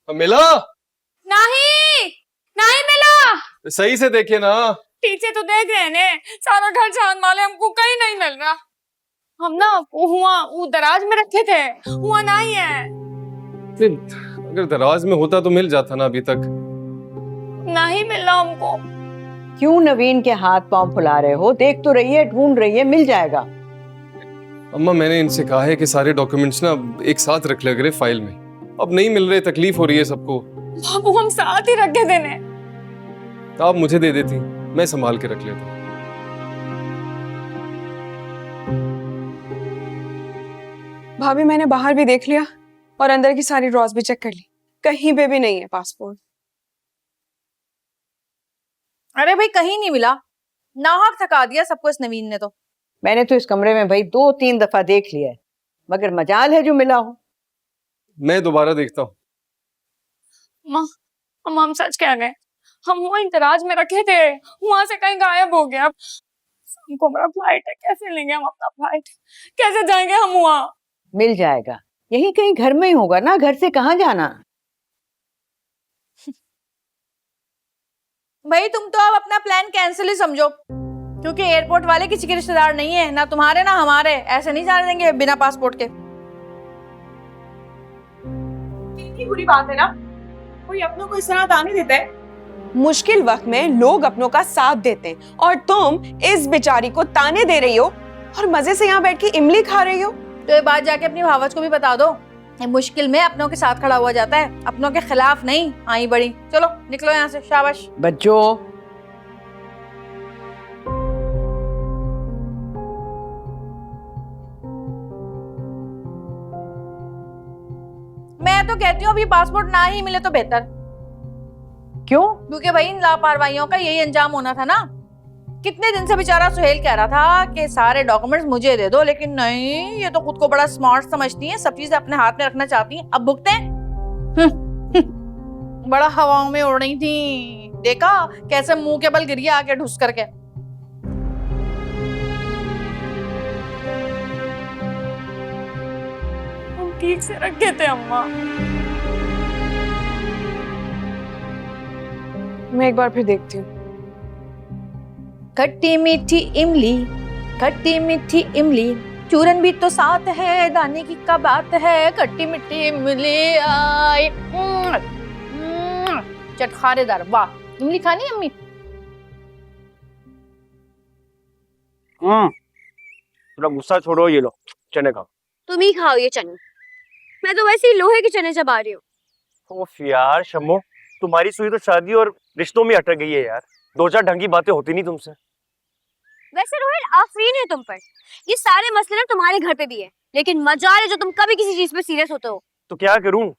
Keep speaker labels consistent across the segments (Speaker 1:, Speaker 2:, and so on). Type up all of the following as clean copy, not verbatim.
Speaker 1: मिला?
Speaker 2: नहीं नहीं मिला।
Speaker 1: सही से देखिए ना।
Speaker 2: पीछे तो देख रहे हैं, सारा घर जान वाले, हमको कहीं नहीं मिल रहा। हम ना वो दराज में रखे थे, हुआ नहीं है।
Speaker 1: अगर दराज में होता तो मिल जाता ना अभी तक।
Speaker 2: नहीं मिला हमको।
Speaker 3: क्यों नवीन के हाथ पांव फुला रहे हो? देख तो रही है, ढूंढ रही है, मिल जाएगा।
Speaker 1: अम्मा मैंने इनसे कहा है कि सारे डॉक्यूमेंट्स ना एक साथ रख लिया करें फाइल में। अब नहीं मिल रहे, तकलीफ हो रही है सबको।
Speaker 2: बाबू हम साथ ही रखे देने।
Speaker 1: तो आप मुझे दे देती, मैं संभाल के रख लेता।
Speaker 4: भाभी मैंने बाहर भी देख लिया और अंदर की सारी ड्रॉर्स भी चेक कर ली, कहीं पे भी नहीं है पासपोर्ट।
Speaker 5: अरे भाई कहीं नहीं मिला, नाहक थका दिया सबको इस नवीन ने तो।
Speaker 3: मैंने तो इस कमरे में भाई 2-3 दफा देख लिया है, मगर मजाल है जो मिला हो।
Speaker 1: मैं दोबारा देखता हूँ।
Speaker 2: माँ हम सच कह गए, हम वहाँ इंतराज में रखे थे, वहां से कहीं गायब हो गया। हमको बड़ा फ्लाइट है, कैसे लेंगे हम अपना फ्लाइट, कैसे जाएंगे हम वहाँ?
Speaker 3: मिल जाएगा, यही कहीं घर में ही होगा ना, घर से कहाँ जाना।
Speaker 5: भाई तुम तो अब अपना प्लान कैंसिल ही समझो, क्योंकि एयरपोर्ट वाले किसी के रिश्तेदार नहीं है, ना तुम्हारे ना हमारे। ऐसे नहीं जाने देंगे बिना पासपोर्ट के।
Speaker 4: कितनी बुरी बात है ना, कोई अपनों को इस तरह ताने देता है। मुश्किल वक्त में लोग अपनों का साथ देते हैं और तुम इस बेचारी को ताने दे रही हो और मजे से यहाँ बैठ के इमली खा रही हो।
Speaker 5: तो ये बात जाके अपनी भावच को भी बता दो, ये मुश्किल में अपनों के साथ खड़ा हुआ जाता है, अपनों के खिलाफ नहीं। आई बड़ी, चलो निकलो यहाँ से, शाबाश।
Speaker 3: बच्चों
Speaker 5: मैं तो कहती हूँ अभी पासपोर्ट ना ही मिले तो बेहतर।
Speaker 3: क्यों?
Speaker 5: क्योंकि भाई इन लापरवाहियों का यही अंजाम होना था ना। कितने दिन से बेचारा सुहेल कह रहा था कि सारे डॉक्यूमेंट्स मुझे दे दो, लेकिन नहीं, ये तो खुद को बड़ा स्मार्ट समझती हैं, सब चीजें अपने हाथ में रखना चाहती हैं। अब भुगते हैं। बड़ा हवाओं में उड़ रही थी, देखा कैसे मुंह के बल गिरी आके ढुस करके।
Speaker 2: हम ठीक से रखे थे अम्मा।
Speaker 4: मैं एक बार फिर देखती हूँ।
Speaker 5: खट्टी मीठी इमली, खट्टी मीठी इमली, चूरन भी तो साथ है, दाने की क्या बात है, खट्टी मीठी इमली आई। चटखारेदार, वाह। इमली खानी है अम्मी?
Speaker 6: थोड़ा गुस्सा छोड़ो, ये लो चने खाओ।
Speaker 7: तुम ही खाओ ये चने, मैं तो वैसे ही लोहे के चने चबा रही हूँ।
Speaker 6: ओफ यार शम्मो, तुम्हारी सुई तो शादी और रिश्तों में अटक गई है यार। 2-4 ढंग की बातें होती नहीं तुमसे।
Speaker 7: वैसे रोहित आफरीन है तुम पर, ये सारे मसले ना तुम्हारे घर पे भी है, लेकिन मजाल है जो तुम कभी किसी चीज पे सीरियस होते हो।
Speaker 6: तो क्या करूं,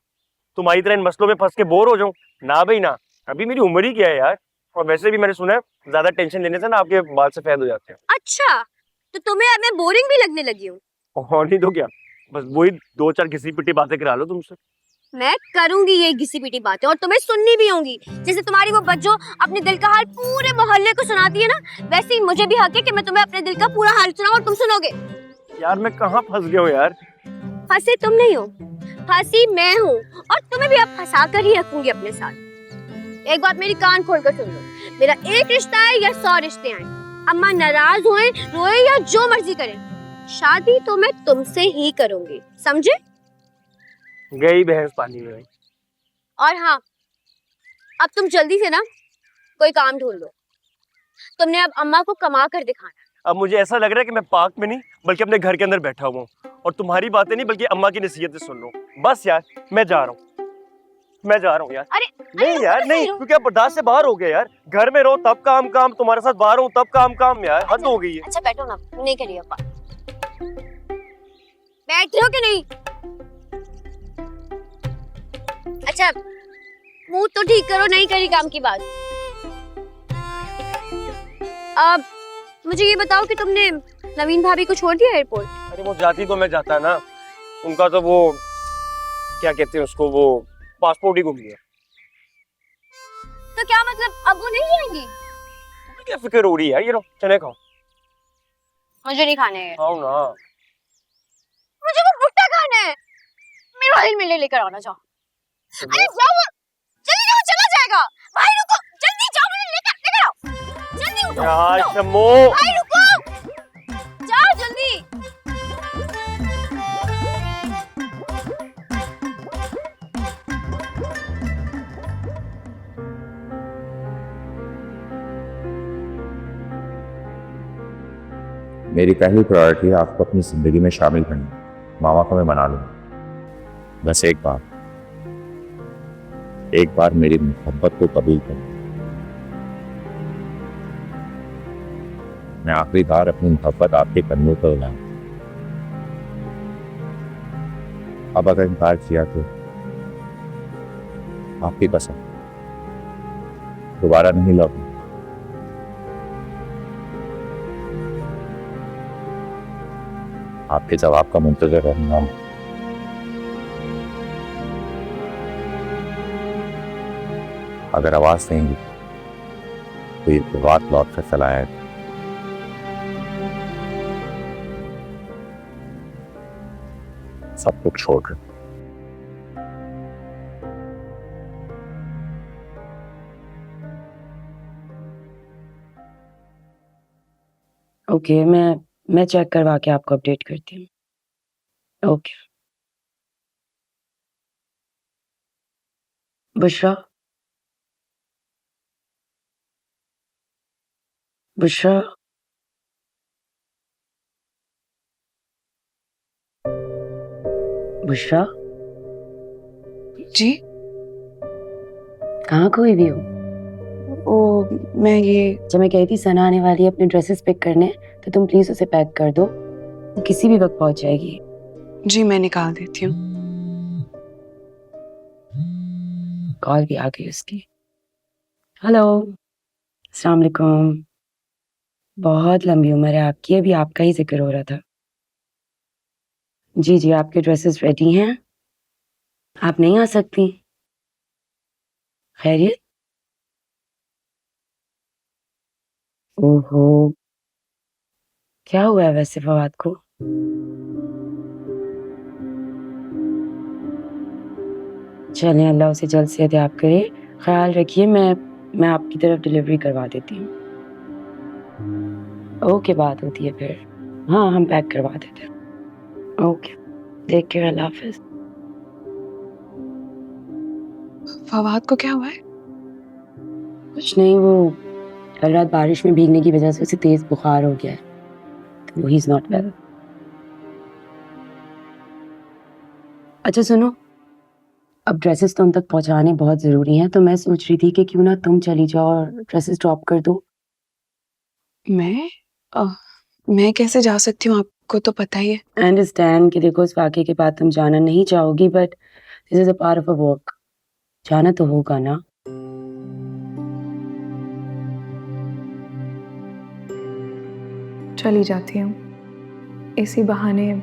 Speaker 6: तुम्हारी तरह इन मसलों में फंस के बोर हो जाऊं? ना भाई ना, अभी मेरी उम्र ही क्या है यार। और वैसे भी मैंने सुना है ज्यादा टेंशन लेने से ना आपके बाल सफेद हो जाते हैं।
Speaker 7: अच्छा, तो तुम्हें अब मैं बोरिंग भी लगने लगी हूँ?
Speaker 6: और नहीं तो क्या, बस वही 2-4 घिसी पिटी बातें करा लो तुमसे।
Speaker 7: मैं करूंगी ये घिसी पिटी बातें और तुम्हें सुननी भी होंगी। जैसे तुम्हारी वो बच्चों अपने दिल का हाल पूरे मोहल्ले को सुनाती है ना, वैसे ही मुझे भी हक है कि मैं तुम्हें अपने दिल का पूरा हाल सुनाऊं और तुम सुनोगे।
Speaker 6: यार मैं कहाँ फंस गया हूँ यार।
Speaker 7: फंसे तुम नहीं हो, फंसी मैं हूँ, और तुम्हें भी अब फंसा कर ही रखूंगी अपने साथ। एक बात मेरी कान खोल कर सुन लो, मेरा एक रिश्ता है या 100 रिश्ते हैं, अम्मा नाराज हुए रोए या जो मर्जी करें, शादी तो मैं तुमसे ही करूंगी, समझे?
Speaker 6: गई भैंस पानी में।
Speaker 7: और हाँ, अब तुम जल्दी से ना कोई काम ढूंढ लो, तुमने अब अम्मा को कमा कर दिखाना।
Speaker 6: अब मुझे ऐसा लग रहा है कि मैं पार्क में नहीं बल्कि अपने घर के अंदर बैठा हुआ हूँ और तुम्हारी बातें नहीं बल्कि अम्मा की नसीहतें सुन रहा हूँ। बस यार मैं जा रहा हूँ, मैं जा रहा हूँ यार।
Speaker 7: अरे
Speaker 6: नहीं यार नहीं, क्योंकि अब बर्दाश्त से बाहर हो गया यार। घर में रहो तब काम काम, तुम्हारे साथ बाहर हूँ तब काम काम, यार हद हो गई है।
Speaker 7: अच्छा बैठो ना, नहीं करिए अप्पा, बैठ रहे हो कि नहीं? अच्छा मुंह तो ठीक करो, नहीं करी काम की बात। अब मुझे ये बताओ कि तुमने नवीन भाभी को छोड़ दिया एयरपोर्ट?
Speaker 6: अरे वो जाती तो मैं जाता ना, उनका तो वो क्या कहते हैं उसको, वो पासपोर्ट ही गुम गया।
Speaker 7: तो क्या मतलब अब वो नहीं जाएंगी?
Speaker 6: क्या फिक्र हो रही है यार, ये लो चने खाओ।
Speaker 7: मुझे नहीं खाने हैं।
Speaker 6: खाओ ना।
Speaker 7: मुझे वो भुट्टा खाना है, मेरे वाले में लेकर आना चाहो। अरे जाओ, जल्दी जाओ, चला जाएगा। भाई रुको, जल्दी जाओ, मुझे लेकर आओ। जल्दी उठो,
Speaker 6: यार
Speaker 7: उठो।
Speaker 6: शम्मो,
Speaker 7: भाई रुको, जाओ जल्दी।
Speaker 8: मेरी पहली प्रायोरिटी है आपको अपनी जिंदगी में शामिल करना। मामा को मैं मना लूंगा, बस एक बार मेरी मोहब्बत को कबूल कर। मैं आखिरी बार अपनी मोहब्बत आपके कदमों पर लाऊं। अब अगर इनकार किया तो आपकी कसम दोबारा नहीं लौटूंगा। आपके जवाब का मुंतजर रहूंगा। अगर आवाज देंगी तो ये बात लौट कर चलाएगा। सब कुछ छोड़ कर
Speaker 9: ओके, मैं चेक करवा के आपको अपडेट करती हूँ। ओके। बुशरा, बुशरा, बुशरा,
Speaker 4: जी
Speaker 9: कहाँ खोई भी हो?
Speaker 4: ओ मैं ये
Speaker 9: जब मैं कही थी सना आने वाली है अपने ड्रेसेस पिक करने, तो तुम प्लीज उसे पैक कर दो, वो किसी भी वक्त पहुंच जाएगी।
Speaker 4: जी मैं निकाल देती हूँ।
Speaker 9: कॉल भी आ गई उसकी। हेलो, अस्सलाम वालेकुम। बहुत लंबी उम्र है आपकी, अभी आपका ही जिक्र हो रहा था। जी जी, आपके ड्रेसेस रेडी हैं, आप नहीं आ सकती? खैरियत? ओहो, क्या हुआ है वैसे फवाद को? चलें, अल्लाह उसे जल्द से याद करे। ख्याल रखिए, मैं आपकी तरफ डिलीवरी करवा देती हूँ। ओके, बात होती है फिर। हाँ, हम पैक करवा देते हैं। ओके, टेक केयर, अल्लाह हाफिज।
Speaker 4: फवाद को क्या हुआ है?
Speaker 9: कुछ नहीं, वो कल रात बारिश में भीगने की वजह से उसे तेज बुखार हो गया है, तो ही इज नॉट वेल। अच्छा सुनो, अब ड्रेसेस तो उन तक पहुंचाने बहुत जरूरी हैं, तो मैं सोच रही थी कि क्यों ना तुम चली जाओ और ड्रेसेस ड्रॉप कर दो।
Speaker 4: मैं कैसे जा सकती हूँ, आपको तो पता ही है।
Speaker 9: आई अंडरस्टैंड कि देखो इस वाकये के बाद तुम जाना नहीं चाहोगी, but this is a part of a work, जाना तो होगा ना।
Speaker 10: चली जाती हूँ, इसी बहाने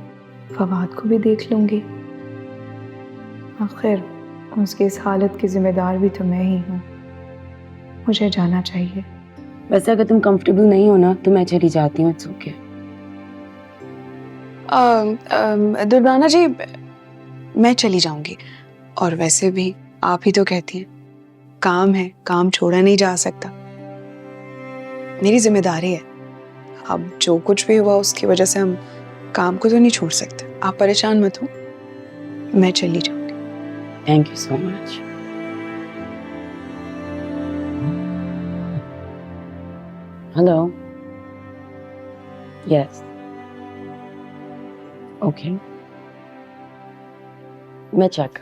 Speaker 10: फवाद को भी देख लूंगी। आखिर उसकी इस हालत की जिम्मेदार भी तो मैं ही हूँ। मुझे जाना चाहिए।
Speaker 9: वैसे अगर तुम कंफर्टेबल नहीं हो ना, तो मैं चली जाती हूँ, इट्स ओके।
Speaker 4: दुर्गाना जी, मैं चली जाऊंगी। और वैसे भी आप ही तो कहती हैं काम है, काम छोड़ा नहीं जा सकता। मेरी जिम्मेदारी है। अब जो कुछ भी हुआ उसकी वजह से हम काम को तो नहीं छोड़ सकते। आप परेशान मत हो, मैं चली जाऊंगी।
Speaker 9: Thank you so much. Hello, yes, okay, मैं चेक कर